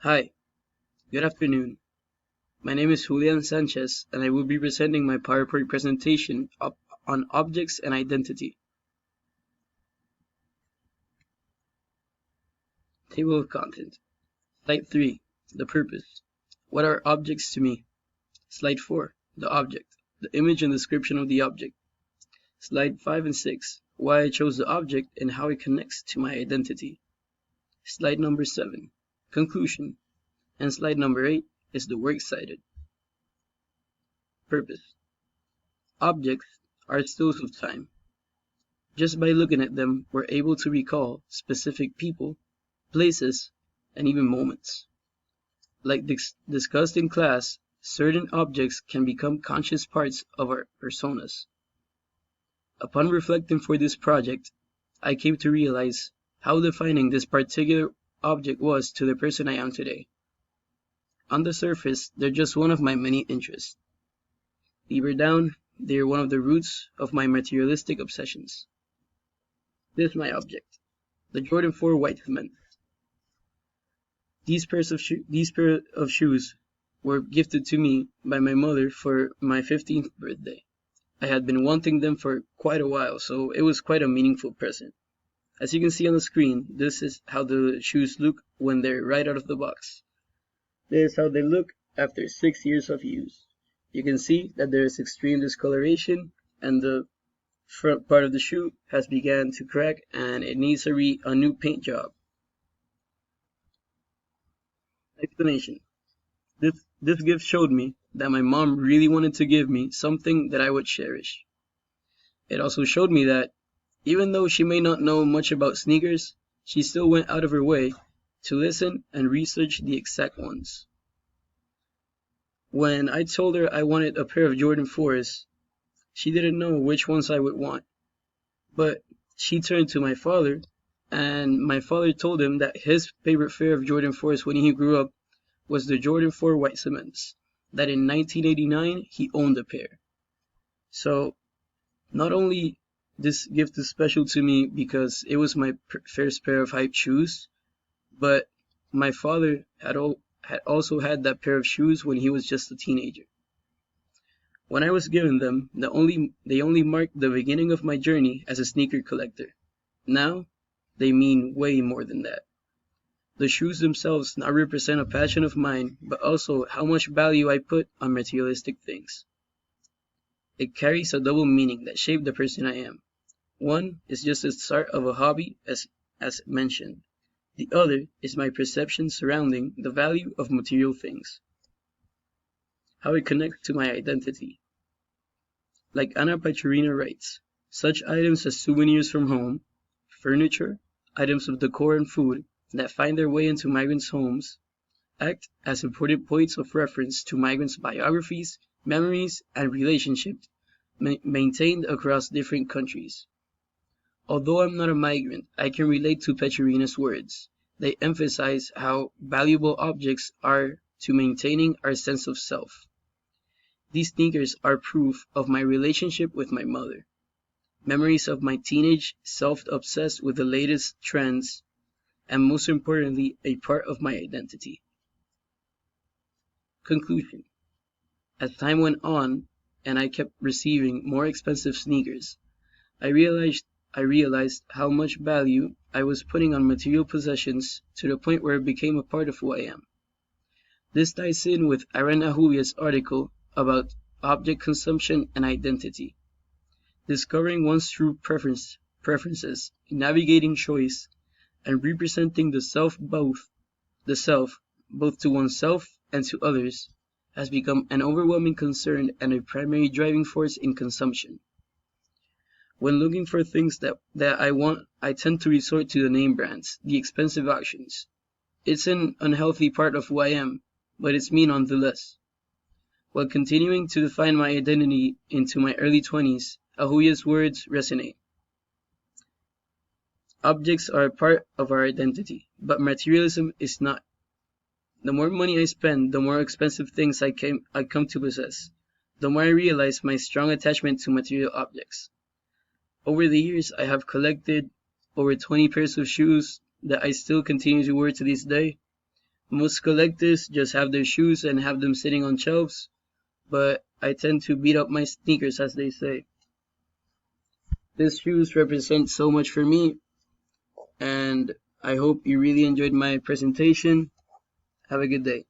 Hi, good afternoon. My name is Julian Sanchez, and I will be presenting my PowerPoint presentation on objects and identity. Table of content. Slide 3, the purpose. What are objects to me? Slide 4, the object, the image and description of the object. Slide 5 and 6, why I chose the object and how it connects to my identity. Slide number 7, conclusion. And slide number 8 is the works cited. Purpose. Objects are stills of time. Just by looking at them, we're able to recall specific people, places, and even moments. Like discussed in class, certain objects can become conscious parts of our personas. Upon reflecting for this project, I came to realize how defining this particular object was to the person I am today. On the surface, they're just one of my many interests. Deeper down, they are one of the roots of my materialistic obsessions. This is my object, the Jordan 4 white cement. These pair of shoes were gifted to me by my mother for my 15th birthday. I had been wanting them for quite a while, so it was quite a meaningful present. As you can see on the screen, this is how the shoes look when they're right out of the box. This is how they look after 6 years of use. You can see that there is extreme discoloration, and the front part of the shoe has begun to crack and it needs a new paint job. Explanation. This gift showed me that my mom really wanted to give me something that I would cherish. It also showed me that even though she may not know much about sneakers, she still went out of her way to listen and research the exact ones. When I told her I wanted a pair of Jordan 4s, she didn't know which ones I would want. But she turned to my father, and my father told him that his favorite pair of Jordan 4s when he grew up was the Jordan 4 white cements, that in 1989 he owned a pair. So not only this gift is special to me because it was my first pair of hype shoes, but my father had also had that pair of shoes when he was just a teenager. When I was given them, they only marked the beginning of my journey as a sneaker collector. Now, they mean way more than that. The shoes themselves not represent a passion of mine, but also how much value I put on materialistic things. It carries a double meaning that shaped the person I am. One is just the start of a hobby, as mentioned. The other is my perception surrounding the value of material things. How it connects to my identity. Like Anna Pacharina writes, such items as souvenirs from home, furniture, items of decor and food that find their way into migrants' homes, act as important points of reference to migrants' biographies, memories, and relationships maintained across different countries. Although I'm not a migrant, I can relate to Pacharina's words. They emphasize how valuable objects are to maintaining our sense of self. These sneakers are proof of my relationship with my mother. Memories of my teenage self obsessed with the latest trends, and most importantly, a part of my identity. Conclusion. As time went on, and I kept receiving more expensive sneakers, I realized how much value I was putting on material possessions to the point where it became a part of who I am. This ties in with Aaron Ahuya's article about object consumption and identity. Discovering one's true preferences, navigating choice, and representing the self both to oneself and to others, has become an overwhelming concern and a primary driving force in consumption. When looking for things that I want, I tend to resort to the name brands, the expensive options. It's an unhealthy part of who I am, but it's me nonetheless. While continuing to define my identity into my early 20s, Ahuya's words resonate. Objects are a part of our identity, but materialism is not. The more money I spend, the more expensive things I come to possess, the more I realize my strong attachment to material objects. Over the years, I have collected over 20 pairs of shoes that I still continue to wear to this day. Most collectors just have their shoes and have them sitting on shelves, but I tend to beat up my sneakers, as they say. These shoes represent so much for me, and I hope you really enjoyed my presentation. Have a good day.